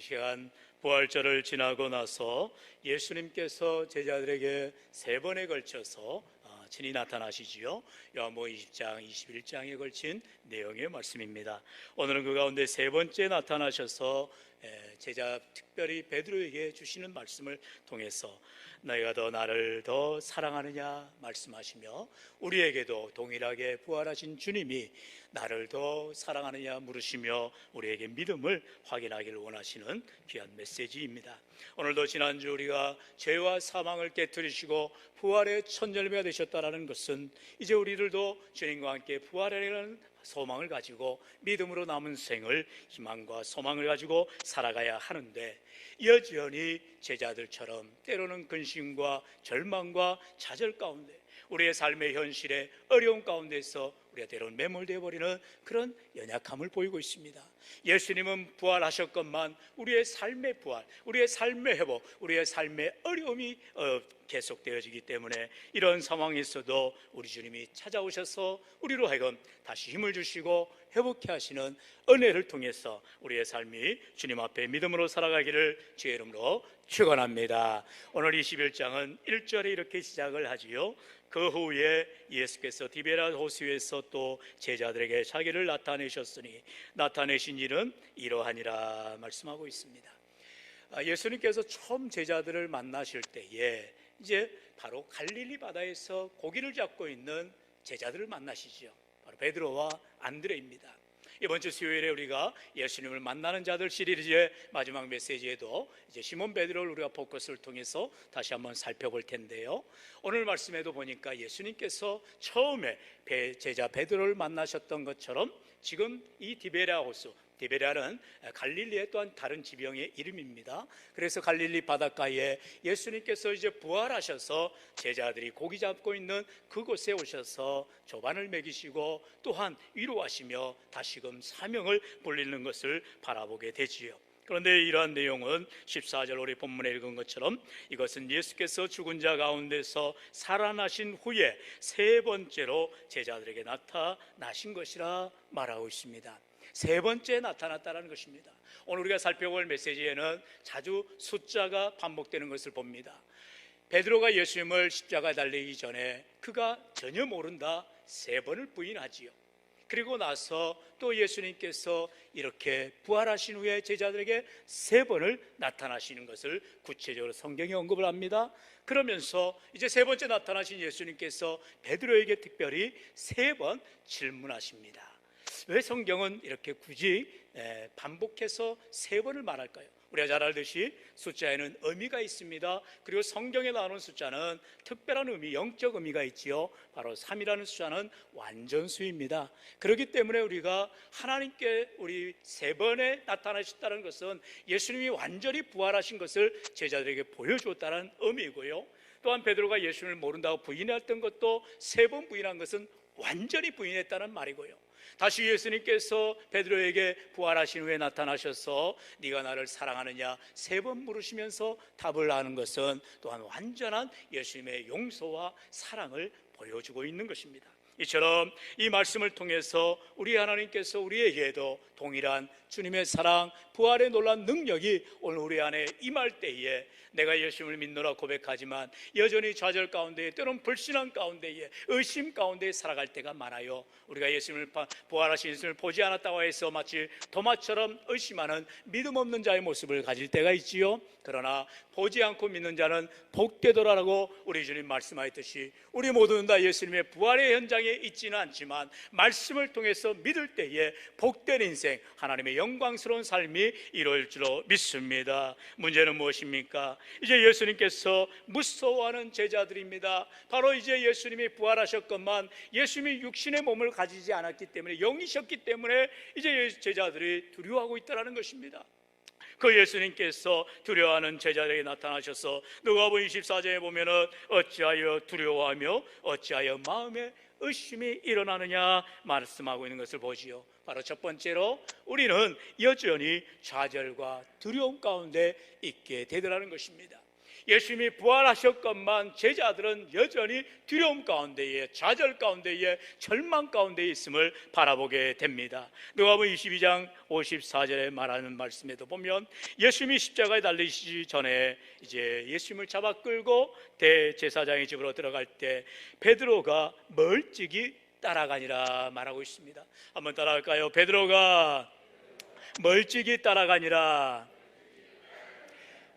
시간 부활절을 지나고 나서 예수님께서 제자들에게 세 번에 걸쳐서 친히 나타나시지요. 요한복음 20장, 21장에 걸친 내용의 말씀입니다. 오늘은 그 가운데 세 번째 나타나셔서 제자 특별히 베드로에게 주시는 말씀을 통해서 너희가 더 나를 더 사랑하느냐 말씀하시며 우리에게도 동일하게 부활하신 주님이 나를 더 사랑하느냐 물으시며 우리에게 믿음을 확인하기를 원하시는 귀한 메시지입니다. 오늘도 지난주 우리가 죄와 사망을 깨뜨리시고 부활의 첫 열매가 되셨다는 것은 이제 우리들도 주님과 함께 부활하려는 소망을 가지고 믿음으로 남은 생을 희망과 소망을 가지고 살아가야 하는데, 여전히 제자들처럼 때로는 근심과 절망과 좌절 가운데 우리의 삶의 현실에 어려운 가운데서 우리가 때로는 매몰되어 버리는 그런 연약함을 보이고 있습니다. 예수님은 부활하셨건만 우리의 삶의 부활, 우리의 삶의 회복, 우리의 삶의 어려움이 계속되어지기 때문에 이런 상황에서도 우리 주님이 찾아오셔서 우리로 하여금 다시 힘을 주시고 회복케 하시는 은혜를 통해서 우리의 삶이 주님 앞에 믿음으로 살아가기를 주의 이름으로 축원합니다. 오늘 21장은 1절에 이렇게 시작을 하지요. 그 후에 예수께서 디베랴 호수에서 또 제자들에게 자기를 나타내셨으니 나타내신 일은 이러하니라 말씀하고 있습니다. 예수님께서 처음 제자들을 만나실 때에 이제 바로 갈릴리 바다에서 고기를 잡고 있는 제자들을 만나시죠. 바로 베드로와 안드레입니다. 이번 주 수요일에 우리가 예수님을 만나는 자들 시리즈의 마지막 메시지에도 이제 시몬 베드로를 우리가 포커스를 통해서 다시 한번 살펴볼 텐데요. 오늘 말씀에도 보니까 예수님께서 처음에 제자 베드로를 만나셨던 것처럼 지금 이 디베랴 호수, 디베랴는 갈릴리의 또한 다른 지명의 이름입니다. 그래서 갈릴리 바닷가에 예수님께서 이제 부활하셔서 제자들이 고기 잡고 있는 그곳에 오셔서 조반을 먹이시고 또한 위로하시며 다시금 사명을 불리는 것을 바라보게 되지요. 그런데 이러한 내용은 14절 우리 본문에 읽은 것처럼 이것은 예수께서 죽은 자 가운데서 살아나신 후에 세 번째로 제자들에게 나타나신 것이라 말하고 있습니다. 세 번째 나타났다는 것입니다. 오늘 우리가 살펴볼 메시지에는 자주 숫자가 반복되는 것을 봅니다. 베드로가 예수님을 십자가에 달리기 전에 그가 전혀 모른다 세 번을 부인하지요. 그리고 나서 또 예수님께서 이렇게 부활하신 후에 제자들에게 세 번을 나타나시는 것을 구체적으로 성경에 언급을 합니다. 그러면서 이제 세 번째 나타나신 예수님께서 베드로에게 특별히 세 번 질문하십니다. 왜 성경은 이렇게 굳이 반복해서 세 번을 말할까요? 우리가 잘 알듯이 숫자에는 의미가 있습니다. 그리고 성경에 나오는 숫자는 특별한 의미, 영적 의미가 있지요. 바로 3이라는 숫자는 완전수입니다. 그렇기 때문에 우리가 하나님께 우리 세 번에 나타나셨다는 것은 예수님이 완전히 부활하신 것을 제자들에게 보여주었다는 의미이고요. 또한 베드로가 예수님을 모른다고 부인했던 것도 세 번 부인한 것은 완전히 부인했다는 말이고요. 다시 예수님께서 베드로에게 부활하신 후에 나타나셔서 네가 나를 사랑하느냐 세 번 물으시면서 답을 하는 것은 또한 완전한 예수님의 용서와 사랑을 보여주고 있는 것입니다. 이처럼 이 말씀을 통해서 우리 하나님께서 우리에게도 동일한 주님의 사랑, 부활의 놀라운 능력이 오늘 우리 안에 임할 때에 내가 예수님을 믿노라 고백하지만 여전히 좌절 가운데 때로는 불신앙 가운데에 의심 가운데 살아갈 때가 많아요. 우리가 예수님을 부활하신 예수님을 보지 않았다고 해서 마치 도마처럼 의심하는 믿음 없는 자의 모습을 가질 때가 있지요. 그러나 보지 않고 믿는 자는 복되더라라고 우리 주님 말씀하셨듯이 우리 모두는 다 예수님의 부활의 현장에 있지는 않지만 말씀을 통해서 믿을 때에 복된 인생, 하나님의 영광스러운 삶이 이루어질 줄로 믿습니다. 문제는 무엇입니까? 이제 예수님께서 무서워하는 제자들입니다. 바로 이제 예수님이 부활하셨건만 예수님이 육신의 몸을 가지지 않았기 때문에 영이셨기 때문에 이제 제자들이 두려워하고 있다는 것입니다. 그 예수님께서 두려워하는 제자들에게 나타나셔서 누가복음 24장에 보면은 어찌하여 두려워하며 어찌하여 마음에 의심이 일어나느냐 말씀하고 있는 것을 보지요. 바로 첫 번째로 우리는 여전히 좌절과 두려움 가운데 있게 되더라는 것입니다. 예수님이 부활하셨건만 제자들은 여전히 두려움 가운데에, 좌절 가운데에, 절망 가운데에 있음을 바라보게 됩니다. 누가복음 22장 54절에 말하는 말씀에도 보면 예수님이 십자가에 달리시기 전에 이제 예수님을 잡아 끌고 대제사장의 집으로 들어갈 때 베드로가 멀찍이 따라가니라 말하고 있습니다. 한번 따라갈까요? 베드로가 멀찍이 따라가니라.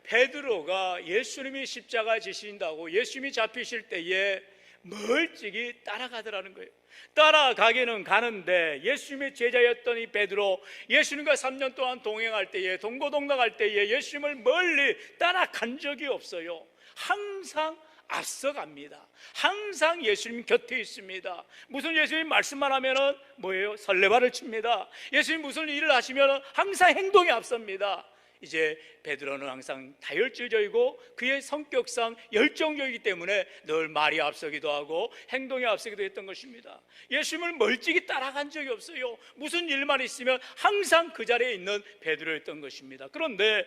베드로가 예수님이 십자가에 지신다고 예수님이 잡히실 때에 멀찍이 따라가더라는 거예요. 따라가기는 가는데 예수님의 제자였던 이 베드로, 예수님과 3년 동안 동행할 때에, 동고동락할 때에 예수님을 멀리 따라간 적이 없어요. 항상 앞서갑니다. 항상 예수님 곁에 있습니다. 무슨 예수님 말씀만 하면은 뭐예요? 설레발을 칩니다. 예수님 무슨 일을 하시면 항상 행동에 앞섭니다. 이제 베드로는 항상 다혈질적이고 그의 성격상 열정적이기 때문에 늘 말이 앞서기도 하고 행동에 앞서기도 했던 것입니다. 예수님을 멀찍이 따라간 적이 없어요. 무슨 일만 있으면 항상 그 자리에 있는 베드로였던 것입니다. 그런데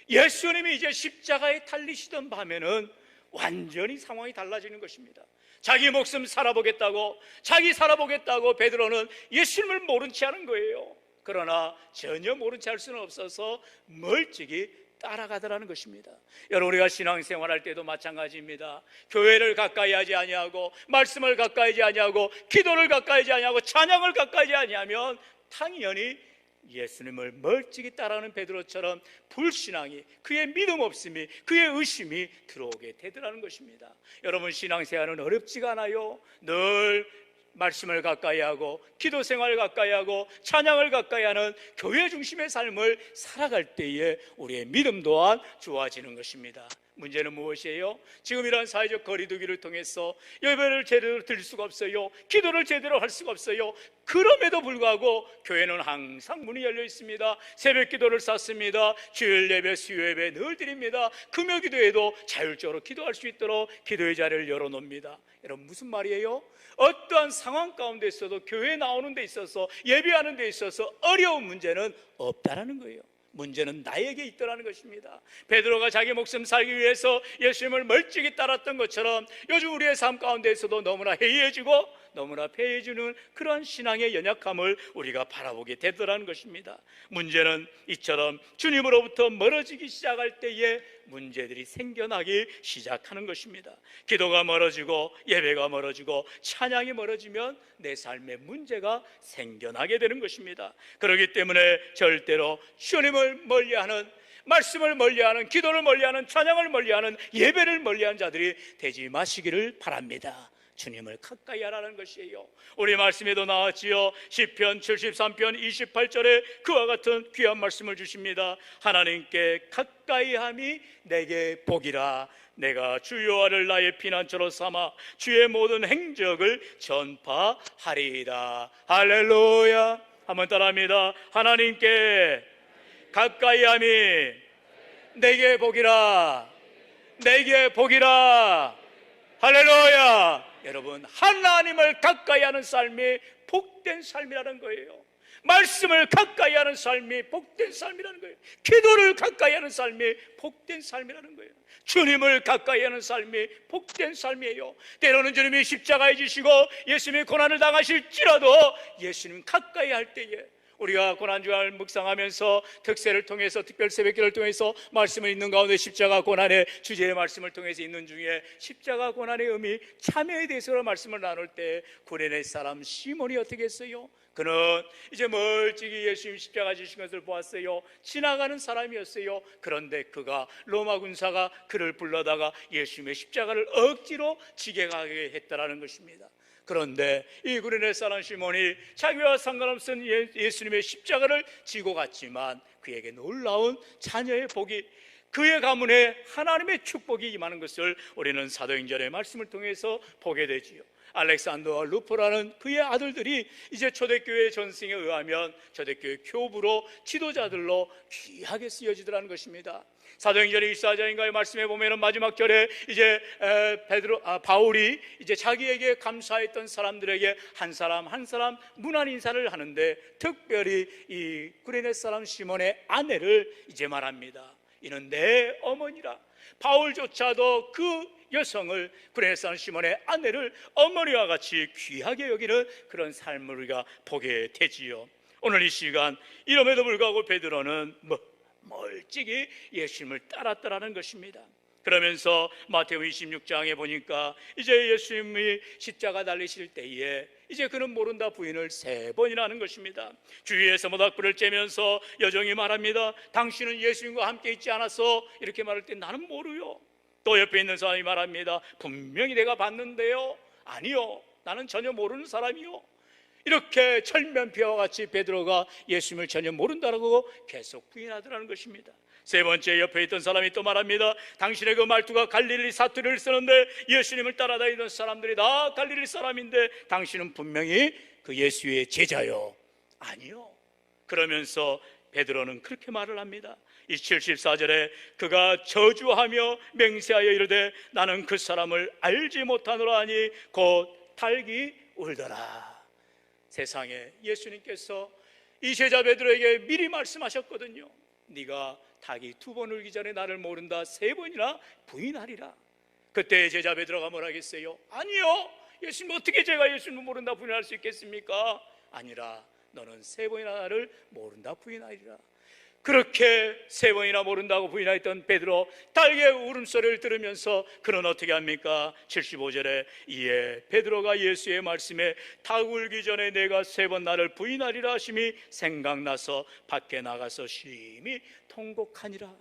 예수님이 이제 십자가에 달리시던 밤에는 완전히 상황이 달라지는 것입니다. 자기 목숨 살아보겠다고, 자기 살아보겠다고 베드로는 예수님을 모른 채 하는 거예요. 그러나 전혀 모른 채 할 수는 없어서 멀찍이 따라가더라는 것입니다. 여러분, 우리가 신앙생활할 때도 마찬가지입니다. 교회를 가까이 하지 아니하고, 말씀을 가까이 하지 아니하고, 기도를 가까이 하지 아니하고, 찬양을 가까이 하지 아니하면 당연히 예수님을 멀찍이 따라가는 베드로처럼 불신앙이, 그의 믿음 없음이, 그의 의심이 들어오게 되더라는 것입니다. 여러분, 신앙생활은 어렵지가 않아요. 늘 말씀을 가까이 하고, 기도 생활을 가까이 하고, 찬양을 가까이 하는 교회 중심의 삶을 살아갈 때에 우리의 믿음 또한 좋아지는 것입니다. 문제는 무엇이에요? 지금 이런 사회적 거리두기를 통해서 예배를 제대로 드릴 수가 없어요. 기도를 제대로 할 수가 없어요. 그럼에도 불구하고 교회는 항상 문이 열려 있습니다. 새벽 기도를 쌓습니다. 주일 예배, 수요 예배 늘 드립니다. 금요 기도에도 자율적으로 기도할 수 있도록 기도의 자리를 열어놓습니다. 여러분, 무슨 말이에요? 어떠한 상황 가운데 있어도 교회에 나오는 데 있어서, 예배하는 데 있어서 어려운 문제는 없다라는 거예요. 문제는 나에게 있더라는 것입니다. 베드로가 자기 목숨 살기 위해서 예수님을 멀찍이 따랐던 것처럼 요즘 우리의 삶 가운데에서도 너무나 해이해지고 너무나 패해지는 그러한 신앙의 연약함을 우리가 바라보게 되더라는 것입니다. 문제는 이처럼 주님으로부터 멀어지기 시작할 때에 문제들이 생겨나기 시작하는 것입니다. 기도가 멀어지고 예배가 멀어지고 찬양이 멀어지면 내 삶에 문제가 생겨나게 되는 것입니다. 그렇기 때문에 절대로 주님을 멀리하는, 말씀을 멀리하는, 기도를 멀리하는, 찬양을 멀리하는, 예배를 멀리하는 자들이 되지 마시기를 바랍니다. 주님을 가까이 하라는 것이에요. 우리 말씀에도 나왔지요. 시편 73편 28절에 그와 같은 귀한 말씀을 주십니다. 하나님께 가까이함이 내게 복이라. 내가 주 여호와를 나의 피난처로 삼아 주의 모든 행적을 전파하리이다. 할렐루야. 한번 따라합니다. 하나님께 가까이함이 내게 복이라. 내게 복이라. 할렐루야. 여러분, 하나님을 가까이 하는 삶이 복된 삶이라는 거예요. 말씀을 가까이 하는 삶이 복된 삶이라는 거예요. 기도를 가까이 하는 삶이 복된 삶이라는 거예요. 주님을 가까이 하는 삶이 복된 삶이에요. 때로는 주님이 십자가에 지시고 예수님이 고난을 당하실지라도 예수님 가까이 할 때에 우리가 고난주일 묵상하면서 특세를 통해서, 특별 새벽기를 통해서 말씀을 읽는 가운데 십자가 고난의 주제의 말씀을 통해서 있는 중에 십자가 고난의 의미, 참여에 대해서 말씀을 나눌 때 구레네 사람 시몬이 어떻게 했어요? 그는 이제 멀찍이 예수님 십자가 지신 것을 보았어요. 지나가는 사람이었어요. 그런데 그가 로마 군사가 그를 불러다가 예수님의 십자가를 억지로 지게 가게 했다라는 것입니다. 그런데 이 구레네 사람 시몬이 자기와 상관없은 예수님의 십자가를 지고 갔지만 그에게 놀라운 자녀의 복이, 그의 가문에 하나님의 축복이 임하는 것을 우리는 사도행전의 말씀을 통해서 보게 되지요. 알렉산더와 루포라는 그의 아들들이 이제 초대교회 전승에 의하면 초대교회 교부로, 지도자들로 귀하게 쓰여지더라는 것입니다. 사도행전 24장인가의 말씀에 보면은 마지막 절에 이제 바울이 이제 자기에게 감사했던 사람들에게 한 사람 한 사람 문안 인사를 하는데 특별히 이 구레네 사람 시몬의 아내를 이제 말합니다. 이는 내 어머니라. 바울조차도 그 여성을 구레네 사람 시몬의 아내를 어머니와 같이 귀하게 여기는 그런 삶을 우리가 보게 되지요. 오늘 이 시간 이럼에도 불구하고 베드로는 멀찍이 예수님을 따랐더라는 것입니다. 그러면서 마태복음 26장에 보니까 이제 예수님이 십자가 달리실 때에 이제 그는 모른다 부인을 3번이나 하는 것입니다. 주위에서 모닥불을 쬐면서 여종이 말합니다. 당신은 예수님과 함께 있지 않았어? 이렇게 말할 때 나는 모르요. 또 옆에 있는 사람이 말합니다. 분명히 내가 봤는데요. 아니요, 나는 전혀 모르는 사람이요. 이렇게 철면피와 같이 베드로가 예수님을 전혀 모른다라고 계속 부인하더라는 것입니다. 3번째 옆에 있던 사람이 또 말합니다. 당신의 그 말투가 갈릴리 사투리를 쓰는데 예수님을 따라다니던 사람들이 다 갈릴리 사람인데 당신은 분명히 그 예수의 제자요. 아니요. 그러면서 베드로는 그렇게 말을 합니다. 이 74절에 그가 저주하며 맹세하여 이르되 나는 그 사람을 알지 못하노라 하니 곧 닭이 울더라. 세상에 예수님께서 이 제자 베드로에게 미리 말씀하셨거든요. 네가 닭이 2번 울기 전에 나를 모른다 3번이나 부인하리라. 그때 제자 베드로가 뭐라 하겠어요? 아니요, 예수님 어떻게 제가 예수님을 모른다 부인할 수 있겠습니까? 아니라 너는 3번이나 나를 모른다 부인하리라. 그렇게 3번이나 모른다고 부인하였던 베드로, 닭의 울음소리를 들으면서 그는 어떻게 합니까? 75절에 이에 베드로가 예수의 말씀에 닭 울기 전에 내가 3번 나를 부인하리라 하심이 생각나서 밖에 나가서 심히 통곡하니라.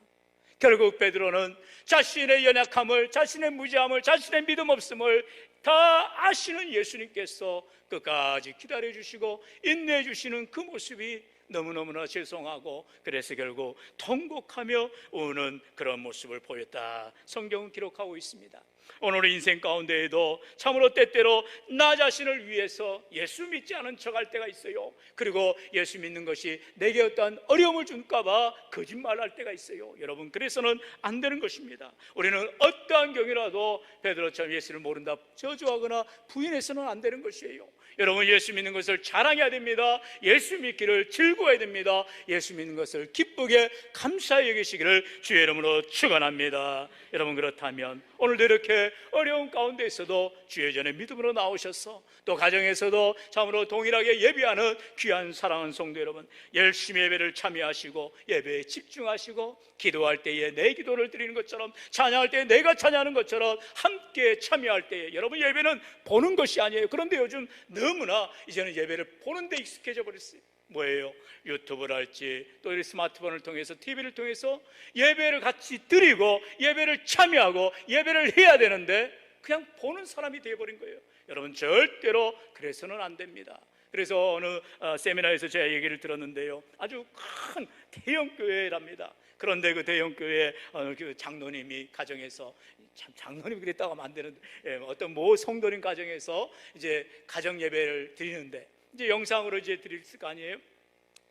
결국 베드로는 자신의 연약함을, 자신의 무지함을, 자신의 믿음 없음을 다 아시는 예수님께서 끝까지 기다려주시고 인내해주시는 그 모습이 너무너무나 죄송하고 그래서 결국 통곡하며 우는 그런 모습을 보였다. 성경은 기록하고 있습니다. 오늘 인생 가운데에도 참으로 때때로 나 자신을 위해서 예수 믿지 않은 척할 때가 있어요. 그리고 예수 믿는 것이 내게 어떠한 어려움을 줄까 봐 거짓말할 때가 있어요. 여러분, 그래서는 안 되는 것입니다. 우리는 어떠한 경우라도 베드로처럼 예수를 모른다 저주하거나 부인해서는 안 되는 것이에요. 여러분, 예수 믿는 것을 자랑해야 됩니다. 예수 믿기를 즐거워해야 됩니다. 예수 믿는 것을 기쁘게 감사히 여기시기를 주의 이름으로 축원합니다. 여러분, 그렇다면 오늘도 이렇게 어려운 가운데 있어도 주의 전에 믿음으로 나오셔서 또 가정에서도 참으로 동일하게 예배하는 귀한 사랑하는 성도 여러분, 열심히 예배를 참여하시고 예배에 집중하시고 기도할 때에 내 기도를 드리는 것처럼, 찬양할 때에 내가 찬양하는 것처럼 함께 참여할 때에, 여러분, 예배는 보는 것이 아니에요. 그런데 요즘 너무나 이제는 예배를 보는 데 익숙해져 버렸어요. 뭐예요? 유튜브를 할지 또 이 스마트폰을 통해서, TV를 통해서 예배를 같이 드리고 예배를 참여하고 예배를 해야 되는데 그냥 보는 사람이 되어버린 거예요. 여러분, 절대로 그래서는 안 됩니다. 그래서 어느 세미나에서 제가 얘기를 들었는데요, 아주 큰 대형 교회랍니다. 그런데 그 대형 교회 그 장로님이 가정에서, 참 장로님이 그랬다고 하면 안 되는데, 어떤 모 성도님 가정에서 이제 가정 예배를 드리는데 이제 영상으로 이제 드릴 거 아니에요.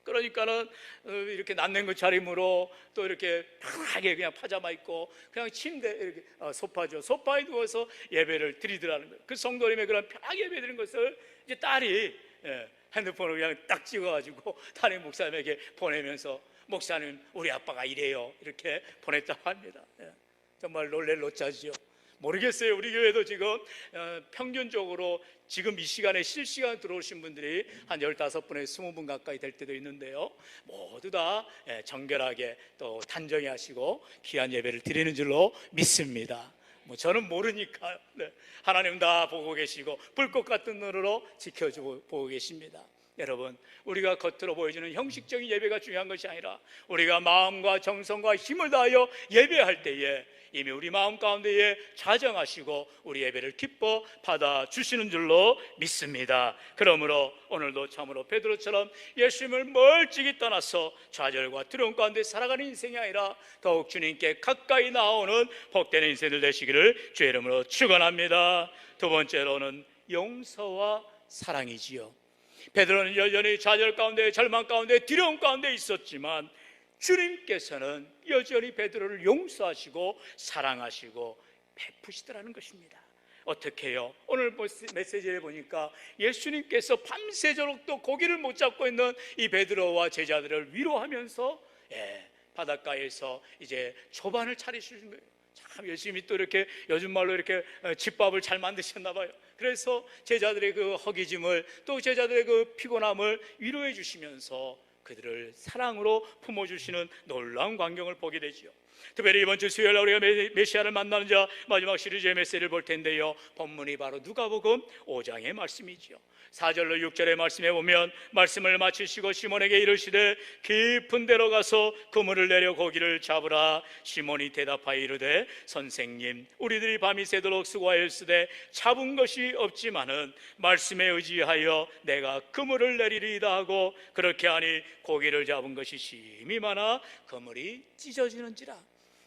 그러니까는 이렇게 낫는 차림으로 또 이렇게 편하게 그냥 파자마 입고 그냥 침대 이렇게 소파죠. 소파에 누워서 예배를 드리더라는 거예요. 그 성도님의 그런 편하게 예배 드리는 것을 이제 딸이 핸드폰을 그냥 딱 찍어가지고 담임 목사님에게 보내면서 목사님, 우리 아빠가 이래요, 이렇게 보냈다고 합니다. 정말 놀랄 노짜지요. 모르겠어요. 우리 교회도 지금 평균적으로 지금 이 시간에 실시간 들어오신 분들이 한 15분에 20분 가까이 될 때도 있는데요, 모두 다 정결하게 또 단정히 하시고 귀한 예배를 드리는 줄로 믿습니다. 저는 모르니까요. 하나님 다 보고 계시고 불꽃 같은 눈으로 지켜주고 보고 계십니다. 여러분, 우리가 겉으로 보여주는 형식적인 예배가 중요한 것이 아니라 우리가 마음과 정성과 힘을 다하여 예배할 때에 이미 우리 마음 가운데에 자정하시고 우리 예배를 기뻐 받아주시는 줄로 믿습니다. 그러므로 오늘도 참으로 베드로처럼 예수님을 멀찍이 떠나서 좌절과 두려움 가운데 살아가는 인생이 아니라 더욱 주님께 가까이 나오는 복되는 인생을 되시기를 주의 이름으로 축원합니다. 두 번째로는 용서와 사랑이지요. 베드로는 여전히 좌절 가운데, 절망 가운데, 두려움 가운데 있었지만 주님께서는 여전히 베드로를 용서하시고 사랑하시고 베푸시더라는 것입니다. 어떻게 해요? 오늘 메시지에 보니까 예수님께서 밤새도록 또 고기를 못 잡고 있는 이 베드로와 제자들을 위로하면서 바닷가에서 이제 조반을 차리시는 거예요. 참 열심히 또 이렇게 요즘 말로 이렇게 집밥을 잘 만드셨나 봐요. 그래서 제자들의 그 허기짐을, 또 제자들의 그 피곤함을 위로해 주시면서 그들을 사랑으로 품어주시는 놀라운 광경을 보게 되지요. 특별히 이번 주 수요일 날 우리가 메시아를 만나는 자 마지막 시리즈의 메시지를 볼 텐데요, 본문이 바로 누가복음 5장의 말씀이지요. 4절로 6절의 말씀에 보면, 말씀을 마치시고 시몬에게 이르시되 깊은 데로 가서 그물을 내려 고기를 잡으라. 시몬이 대답하여 이르되 선생님, 우리들이 밤이 새도록 수고하였으되 잡은 것이 없지만은 말씀에 의지하여 내가 그물을 내리리이다 하고, 그렇게 하니 고기를 잡은 것이 심히 많아 그물이 찢어지는지라.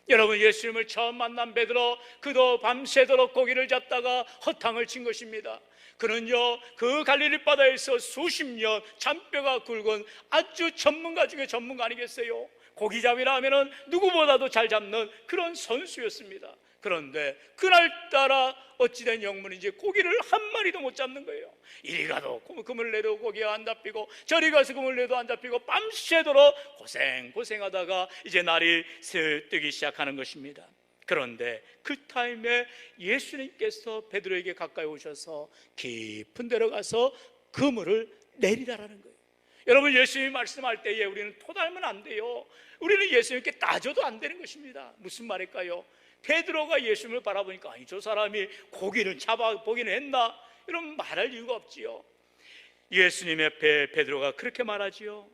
여러분, 예수님을 처음 만난 베드로, 그도 밤새도록 고기를 잡다가 허탕을 친 것입니다. 그는요, 그 갈릴리 바다에서 수십 년 잔뼈가 굵은 아주 전문가 중에 전문가 아니겠어요? 고기잡이라 하면은 누구보다도 잘 잡는 그런 선수였습니다. 그런데 그날따라 어찌된 영문인지 고기를 한 마리도 못 잡는 거예요. 이리 가도 그물 내도 고기가 안 잡히고, 저리 가서 그물 내도 안 잡히고, 밤새도록 고생하다가 이제 날이 뜨기 시작하는 것입니다. 그런데 그 타임에 예수님께서 베드로에게 가까이 오셔서 깊은 데로 가서 그물을 내리라라는 거예요. 여러분, 예수님이 말씀할 때에 우리는 토달면 안 돼요. 우리는 예수님께 따져도 안 되는 것입니다. 무슨 말일까요? 베드로가 예수님을 바라보니까, 아니, 저 사람이 고기를 잡아보기는 했나? 이런 말할 이유가 없지요. 예수님 앞에 베드로가 그렇게 말하지요.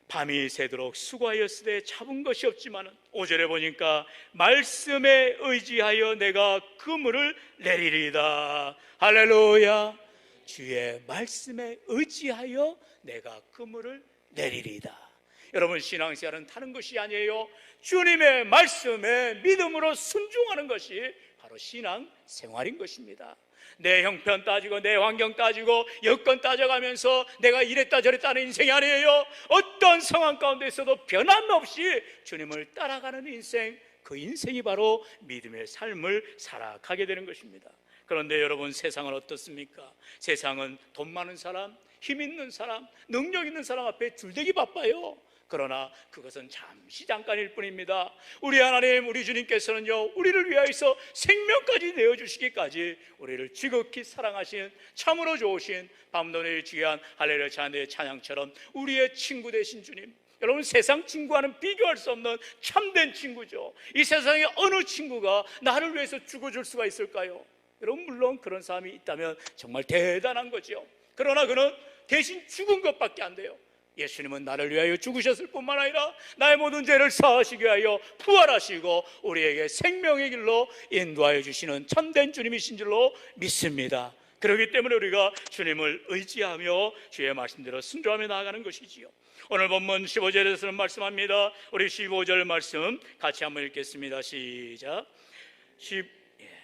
밤이 새도록 수고하였으되 잡은 것이 없지만은, 5절에 보니까 말씀에 의지하여 내가 그물을 내리리이다. 할렐루야. 주의 말씀에 의지하여 내가 그물을 내리리이다. 여러분, 신앙생활은 다른 것이 아니에요. 주님의 말씀에 믿음으로 순종하는 것이 바로 신앙생활인 것입니다. 내 형편 따지고 내 환경 따지고 여건 따져가면서 내가 이랬다 저랬다 하는 인생이 아니에요. 어떤 상황 가운데 있어도 변함없이 주님을 따라가는 인생, 그 인생이 바로 믿음의 삶을 살아가게 되는 것입니다. 그런데 여러분, 세상은 어떻습니까? 세상은 돈 많은 사람, 힘 있는 사람, 능력 있는 사람 앞에 줄대기 바빠요. 그러나 그것은 잠시 잠깐일 뿐입니다. 우리 하나님, 우리 주님께서는요, 우리를 위하여서 생명까지 내어주시기까지 우리를 지극히 사랑하신, 참으로 좋으신, 밤도내에 귀한 할렐루야 찬양의 찬양처럼 우리의 친구 되신 주님, 여러분, 세상 친구와는 비교할 수 없는 참된 친구죠. 이 세상에 어느 친구가 나를 위해서 죽어줄 수가 있을까요? 여러분, 물론 그런 사람이 있다면 정말 대단한 거죠. 그러나 그는 대신 죽은 것밖에 안 돼요. 예수님은 나를 위하여 죽으셨을 뿐만 아니라 나의 모든 죄를 사하시기 위하여 부활하시고 우리에게 생명의 길로 인도하여 주시는 참된 주님이신 줄로 믿습니다. 그렇기 때문에 우리가 주님을 의지하며 주의 말씀대로 순종하며 나아가는 것이지요. 오늘 본문 15절에서는 말씀합니다. 우리 15절 말씀 같이 한번 읽겠습니다. 시작.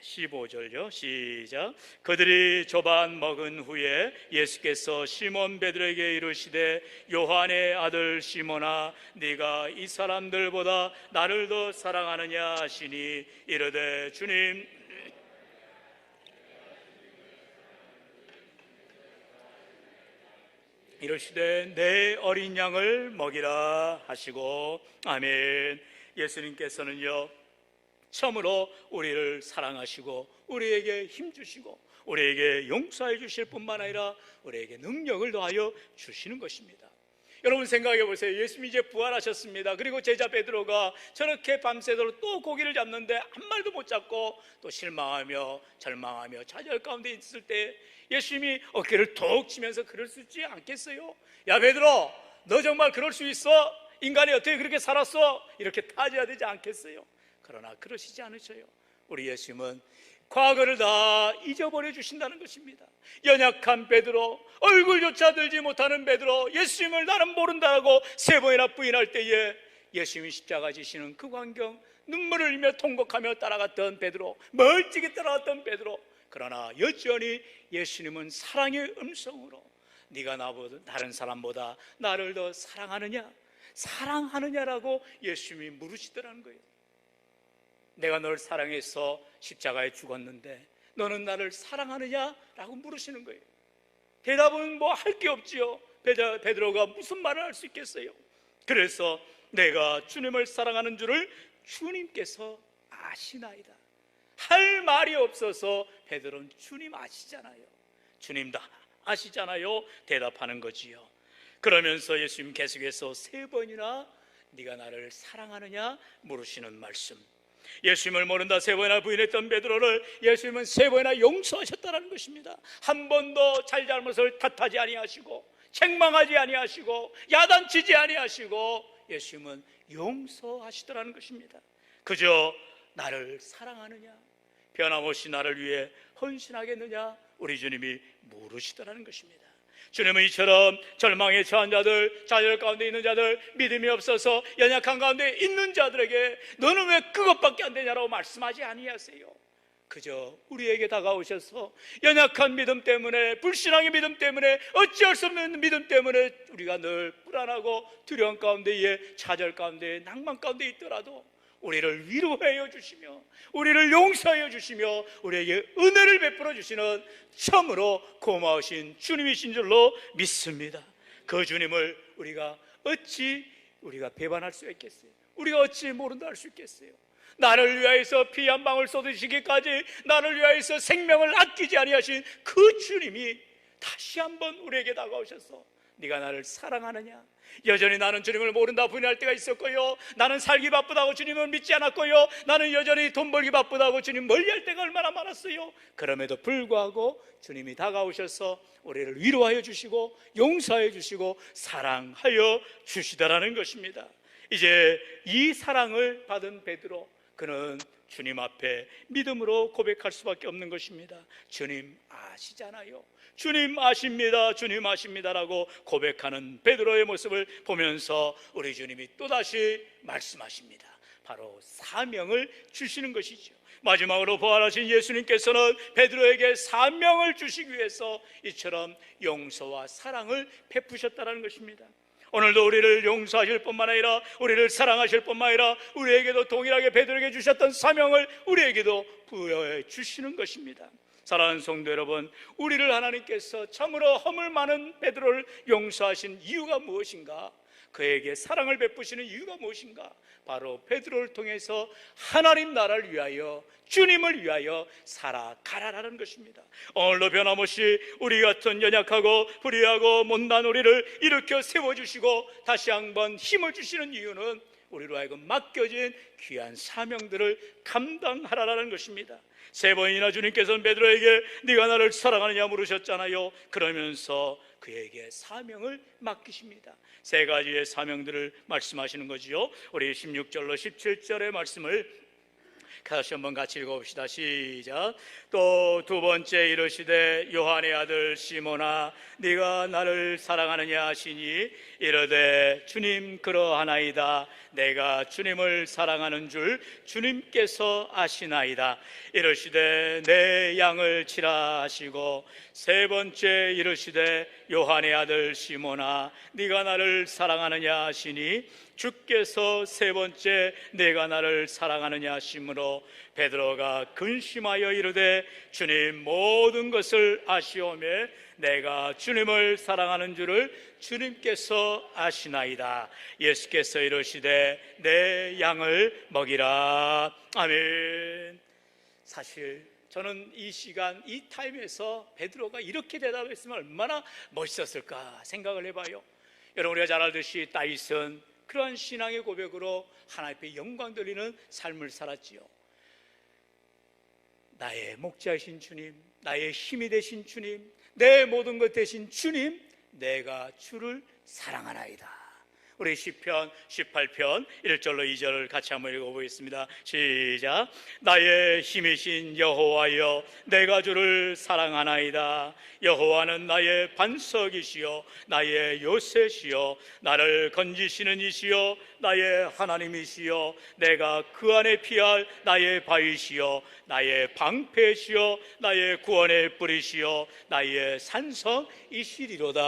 15절요. 시작. 그들이 조반 먹은 후에 예수께서 시몬 베드로에게 이르시되 요한의 아들 시몬아, 네가 이 사람들보다 나를 더 사랑하느냐 하시니 이르되 주님, 이르시되 내 어린 양을 먹이라 하시고. 아멘. 예수님께서는요, 처음으로 우리를 사랑하시고 우리에게 힘주시고 우리에게 용서해 주실 뿐만 아니라 우리에게 능력을 더하여 주시는 것입니다. 여러분, 생각해 보세요. 예수님이 이제 부활하셨습니다. 그리고 제자 베드로가 저렇게 밤새도록 또 고기를 잡는데 한 마리도 못 잡고 또 실망하며 절망하며 좌절 가운데 있을 때 예수님이 어깨를 톡 치면서 그럴 수 있지 않겠어요? 야 베드로, 너 정말 그럴 수 있어? 인간이 어떻게 그렇게 살았어? 이렇게 따져야 되지 않겠어요? 그러나 그러시지 않으셔요. 우리 예수님은 과거를 다 잊어버려 주신다는 것입니다. 연약한 베드로, 얼굴조차 들지 못하는 베드로, 예수님을 나는 모른다고 3번이나 부인할 때에 예수님이 십자가 지시는 그 광경, 눈물을 흘리며 통곡하며 따라갔던 베드로, 멀찍이 따라갔던 베드로, 그러나 여전히 예수님은 사랑의 음성으로 네가 나보다, 다른 사람보다 나를 더 사랑하느냐라고 예수님이 물으시더라는 거예요. 내가 널 사랑해서 십자가에 죽었는데 너는 나를 사랑하느냐라고 물으시는 거예요. 대답은 뭐 할 게 없지요. 베드로가 무슨 말을 할 수 있겠어요? 그래서 내가 주님을 사랑하는 줄을 주님께서 아시나이다. 할 말이 없어서 베드로는 주님 아시잖아요. 주님 다 아시잖아요. 대답하는 거지요. 그러면서 예수님 계속해서 3번이나 네가 나를 사랑하느냐 물으시는 말씀. 예수님을 모른다 3번이나 부인했던 베드로를 예수님은 3번이나 용서하셨다는 것입니다. 한 번도 잘잘못을 탓하지 아니하시고 책망하지 아니하시고 야단치지 아니하시고 예수님은 용서하시더라는 것입니다. 그저 나를 사랑하느냐, 변함없이 나를 위해 헌신하겠느냐 우리 주님이 물으시더라는 것입니다. 주님은 이처럼 절망에 처한 자들, 좌절 가운데 있는 자들, 믿음이 없어서 연약한 가운데 있는 자들에게 너는 왜 그것밖에 안 되냐라고 말씀하지 아니하세요. 그저 우리에게 다가오셔서 연약한 믿음 때문에, 불신앙의 믿음 때문에, 어찌할 수 없는 믿음 때문에 우리가 늘 불안하고 두려움 가운데에, 좌절 가운데, 낭만 가운데 있더라도 우리를 위로하여 주시며 우리를 용서하여 주시며 우리에게 은혜를 베풀어 주시는 참으로 고마우신 주님이신 줄로 믿습니다. 그 주님을 우리가 어찌 배반할 수 있겠어요? 우리가 어찌 모른다 할 수 있겠어요? 나를 위하여서 피 한 방울 쏟으시기까지 나를 위하여서 생명을 아끼지 아니하신 그 주님이 다시 한번 우리에게 다가오셔서 네가 나를 사랑하느냐? 여전히 나는 주님을 모른다 부인할 때가 있었고요, 나는 살기 바쁘다고 주님을 믿지 않았고요, 나는 여전히 돈 벌기 바쁘다고 주님 멀리할 때가 얼마나 많았어요. 그럼에도 불구하고 주님이 다가오셔서 우리를 위로하여 주시고 용서하여 주시고 사랑하여 주시다라는 것입니다. 이제 이 사랑을 받은 베드로, 그는 주님 앞에 믿음으로 고백할 수밖에 없는 것입니다. 주님 아시잖아요. 주님 아십니다. 주님 아십니다라고 고백하는 베드로의 모습을 보면서 우리 주님이 또다시 말씀하십니다. 바로 사명을 주시는 것이죠. 마지막으로 부활하신 예수님께서는 베드로에게 사명을 주시기 위해서 이처럼 용서와 사랑을 베푸셨다는 것입니다. 오늘도 우리를 용서하실 뿐만 아니라 우리를 사랑하실 뿐만 아니라 우리에게도 동일하게 베드로에게 주셨던 사명을 우리에게도 부여해 주시는 것입니다. 사랑하는 성도 여러분, 우리를 하나님께서 참으로 허물 많은 베드로를 용서하신 이유가 무엇인가? 그에게 사랑을 베푸시는 이유가 무엇인가? 바로 베드로를 통해서 하나님 나라를 위하여, 주님을 위하여 살아가라라는 것입니다. 오늘도 변함없이 우리 같은 연약하고 불의하고 못난 우리를 일으켜 세워주시고 다시 한번 힘을 주시는 이유는 우리로 하여금 맡겨진 귀한 사명들을 감당하라라는 것입니다. 3번이나 주님께서는 베드로에게 네가 나를 사랑하느냐 물으셨잖아요. 그러면서 그에게 사명을 맡기십니다. 3가지의 사명들을 말씀하시는 거지요. 우리 16절로 17절의 말씀을 다시 한번 같이 읽어봅시다. 시작. 또 2번째 이르시되 요한의 아들 시몬아 네가 나를 사랑하느냐 하시니 이르되 주님 그러하나이다. 내가 주님을 사랑하는 줄 주님께서 아시나이다. 이르시되 내 양을 치라 하시고 3번째 이르시되 요한의 아들 시몬아 네가 나를 사랑하느냐 하시니 주께서 3번째 내가 나를 사랑하느냐 하심으로 베드로가 근심하여 이르되 주님 모든 것을 아시오매 내가 주님을 사랑하는 줄을 주님께서 아시나이다. 예수께서 이르시되 내 양을 먹이라. 아멘. 사실 저는 이 시간, 이 타임에서 베드로가 이렇게 대답했으면 얼마나 멋있었을까 생각을 해봐요. 여러분, 우리가 잘 알듯이 다윗은 그러한 신앙의 고백으로 하나님 앞에 영광 돌리는 삶을 살았지요. 나의 목자이신 주님, 나의 힘이 되신 주님, 내 모든 것 되신 주님, 내가 주를 사랑하나이다. 우리 시편 18편 1절로 2절을 같이 한번 읽어보겠습니다. 시작. 나의 힘이신 여호와여 내가 주를 사랑하나이다. 여호와는 나의 반석이시여 나의 요새시여 나를 건지시는 이시여 나의 하나님이시여 내가 그 안에 피할 나의 바위시여 나의 방패시여 나의 구원의 뿌리시여 나의 산성이시리로다.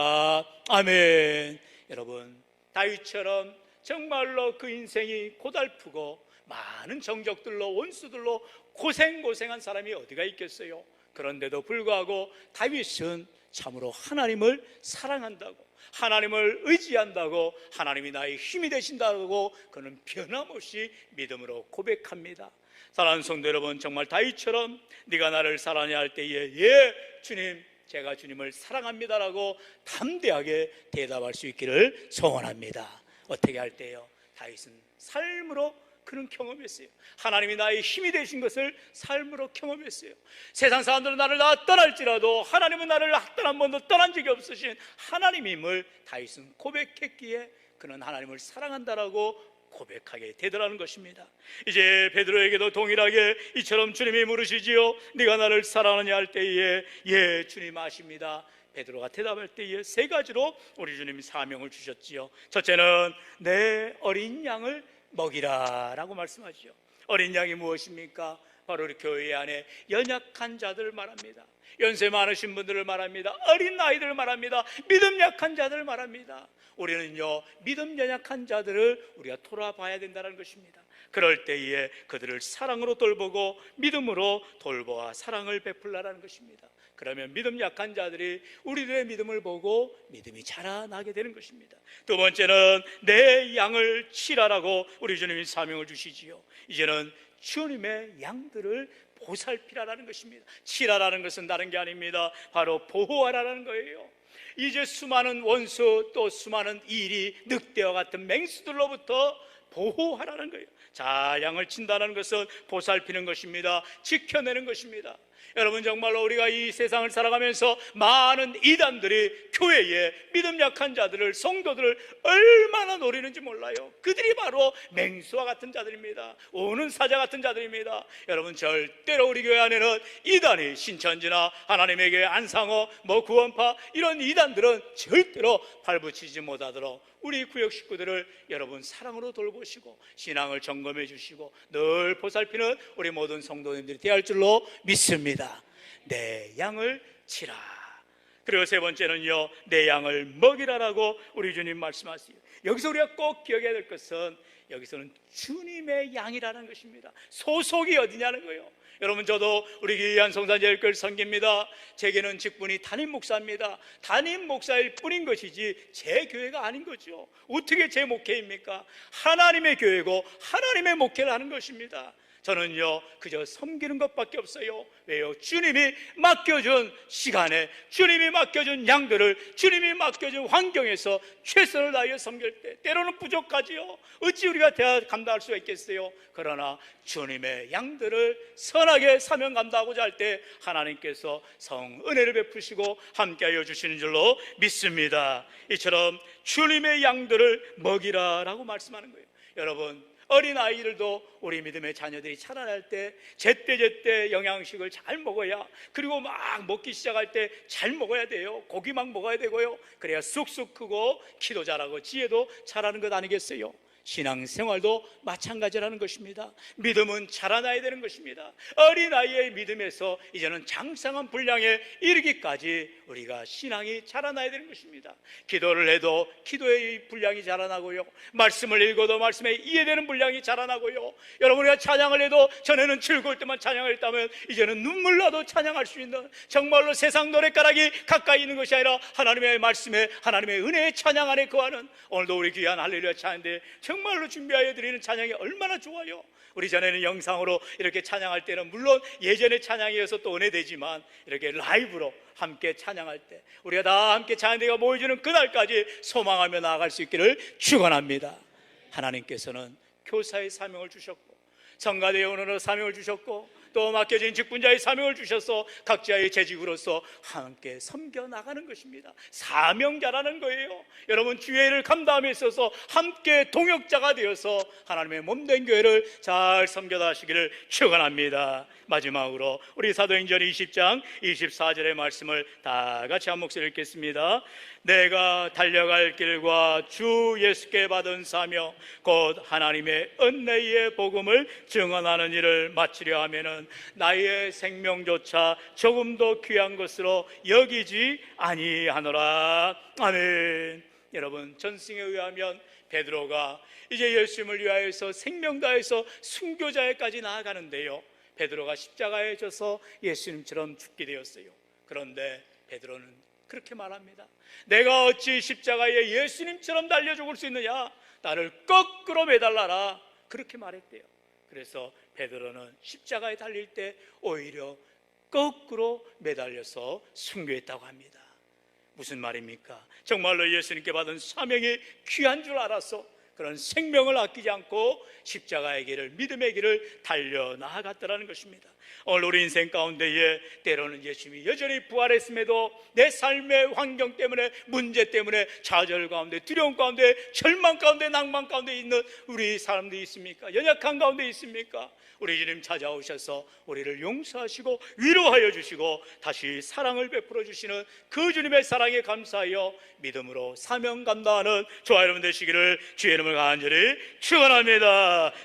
아멘. 여러분, 다윗처럼 정말로 그 인생이 고달프고 많은 정적들로 원수들로 고생한 사람이 어디가 있겠어요? 그런데도 불구하고 다윗은 참으로 하나님을 사랑한다고, 하나님을 의지한다고, 하나님이 나의 힘이 되신다고 그는 변함없이 믿음으로 고백합니다. 사랑하는 성도 여러분, 정말 다윗처럼 네가 나를 사랑하냐 할 때에 예 주님, 제가 주님을 사랑합니다라고 담대하게 대답할 수 있기를 소원합니다. 어떻게 할 때요? 다윗은 삶으로 그는 경험했어요. 하나님이 나의 힘이 되신 것을 삶으로 경험했어요. 세상 사람들은 나를 떠날지라도 하나님은 나를 단 한 번도 떠난 적이 없으신 하나님임을 다윗은 고백했기에 그는 하나님을 사랑한다라고 고백하게 되더라는 것입니다. 이제 베드로에게도 동일하게 이처럼 주님이 물으시지요. 네가 나를 사랑하느냐 할 때에 예 주님 아십니다. 베드로가 대답할 때에 세 가지로 우리 주님이 사명을 주셨지요. 첫째는 내 어린 양을 먹이라 라고 말씀하시죠. 어린 양이 무엇입니까? 바로 우리 교회 안에 연약한 자들을 말합니다. 연세 많으신 분들을 말합니다. 어린 아이들을 말합니다. 믿음 약한 자들을 말합니다. 우리는요 믿음 연약한 자들을 우리가 돌아봐야 된다는 것입니다. 그럴 때에 그들을 사랑으로 돌보고 믿음으로 돌보아 사랑을 베풀라는 것입니다. 그러면 믿음 약한 자들이 우리들의 믿음을 보고 믿음이 자라나게 되는 것입니다. 두 번째는 내 양을 치라라고 우리 주님이 사명을 주시지요. 이제는 주님의 양들을 보살피라라는 것입니다. 치라라는 것은 다른 게 아닙니다. 바로 보호하라는 거예요. 이제 수많은 원수 또 수많은 일이 늑대와 같은 맹수들로부터 보호하라는 거예요. 자, 양을 친다는 것은 보살피는 것입니다. 지켜내는 것입니다. 여러분, 정말로 우리가 이 세상을 살아가면서 많은 이단들이 교회에 믿음 약한 자들을, 성도들을 얼마나 노리는지 몰라요. 그들이 바로 맹수와 같은 자들입니다. 오는 사자 같은 자들입니다. 여러분, 절대로 우리 교회 안에는 이단이, 신천지나 하나님에게 안상어, 구원파 이런 이단들은 절대로 발붙이지 못하도록 우리 구역 식구들을 여러분 사랑으로 돌보시고 신앙을 점검해 주시고 늘 보살피는 우리 모든 성도님들이 되어야 할 줄로 믿습니다. 내 양을 치라. 그리고 세 번째는요, 내 양을 먹이라라고 우리 주님 말씀하세요. 여기서 우리가 꼭 기억해야 될 것은 여기서는 주님의 양이라는 것입니다. 소속이 어디냐는 거예요. 여러분, 저도 우리 귀한 성산제일교회를 섬깁니다. 제게는 직분이 담임 목사입니다. 담임 목사일 뿐인 것이지 제 교회가 아닌 거죠. 어떻게 제 목회입니까? 하나님의 교회고 하나님의 목회를 하는 것입니다. 저는요 그저 섬기는 것밖에 없어요. 왜요? 주님이 맡겨준 시간에, 주님이 맡겨준 양들을, 주님이 맡겨준 환경에서 최선을 다하여 섬길 때 때로는 부족하지요. 어찌 우리가 감당할 수가 있겠어요? 그러나 주님의 양들을 선하게 사명 감당하고자 할 때 하나님께서 성은혜를 베푸시고 함께하여 주시는 줄로 믿습니다. 이처럼 주님의 양들을 먹이라라고 말씀하는 거예요. 여러분, 어린아이들도 우리 믿음의 자녀들이 자라날 때 제때 영양식을 잘 먹어야, 그리고 막 먹기 시작할 때 잘 먹어야 돼요. 고기 막 먹어야 되고요. 그래야 쑥쑥 크고 키도 자라고 지혜도 자라는 것 아니겠어요? 신앙생활도 마찬가지라는 것입니다. 믿음은 자라나야 되는 것입니다. 어린아이의 믿음에서 이제는 장성한 분량에 이르기까지 우리가 신앙이 자라나야 되는 것입니다. 기도를 해도 기도의 분량이 자라나고요, 말씀을 읽어도 말씀에 이해되는 분량이 자라나고요, 여러분, 우리가 찬양을 해도 전에는 즐거울 때만 찬양을 했다면 이제는 눈물 나도 찬양할 수 있는, 정말로 세상 노랫가락이 가까이 있는 것이 아니라 하나님의 말씀에, 하나님의 은혜의 찬양 안에 거하는, 오늘도 우리 귀한 할렐루야 찬양인데 정말로 준비하여 드리는 찬양이 얼마나 좋아요. 우리 전에는 영상으로 이렇게 찬양할 때는 물론 예전의 찬양이어서 또 은혜되지만 이렇게 라이브로 함께 찬양할 때 우리가 다 함께 찬양대가 모여주는 그날까지 소망하며 나아갈 수 있기를 축원합니다. 하나님께서는 교사의 사명을 주셨고 성가대 원으로 사명을 주셨고 또 맡겨진 직분자의 사명을 주셔서 각자의 재직으로서 함께 섬겨 나가는 것입니다. 사명자라는 거예요. 여러분, 주의를 감당함에 있어서 함께 동역자가 되어서 하나님의 몸된 교회를 잘 섬겨 나가시기를 축원합니다. 마지막으로 우리 사도행전 20장 24절의 말씀을 다 같이 한 목소리 읽겠습니다. 내가 달려갈 길과 주 예수께 받은 사명 곧 하나님의 은혜의 복음을 증언하는 일을 마치려 하면은 나의 생명조차 조금도 귀한 것으로 여기지 아니하노라. 아멘. 여러분, 전승에 의하면 베드로가 이제 예수님을 위하여서 생명 다해서 순교자에까지 나아가는데요, 베드로가 십자가에 져서 예수님처럼 죽게 되었어요. 그런데 베드로는 그렇게 말합니다. 내가 어찌 십자가에 예수님처럼 달려 죽을 수 있느냐? 나를 거꾸로 매달라라. 그렇게 말했대요. 그래서 베드로는 십자가에 달릴 때 오히려 거꾸로 매달려서 순교했다고 합니다. 무슨 말입니까? 정말로 예수님께 받은 사명이 귀한 줄 알아서 그런 생명을 아끼지 않고 십자가의 길을, 믿음의 길을 달려나아갔다는 것입니다. 오늘 우리 인생 가운데에 때로는 예수님이 여전히 부활했음에도 내 삶의 환경 때문에, 문제 때문에 좌절 가운데, 두려움 가운데, 절망 가운데, 낭만 가운데 있는 우리 사람들이 있습니까? 연약한 가운데 있습니까? 우리 주님 찾아오셔서 우리를 용서하시고 위로하여 주시고 다시 사랑을 베풀어 주시는 그 주님의 사랑에 감사하여 믿음으로 사명 감당하는 저와 여러분 되시기를 주의 이름을 간절히 축원합니다.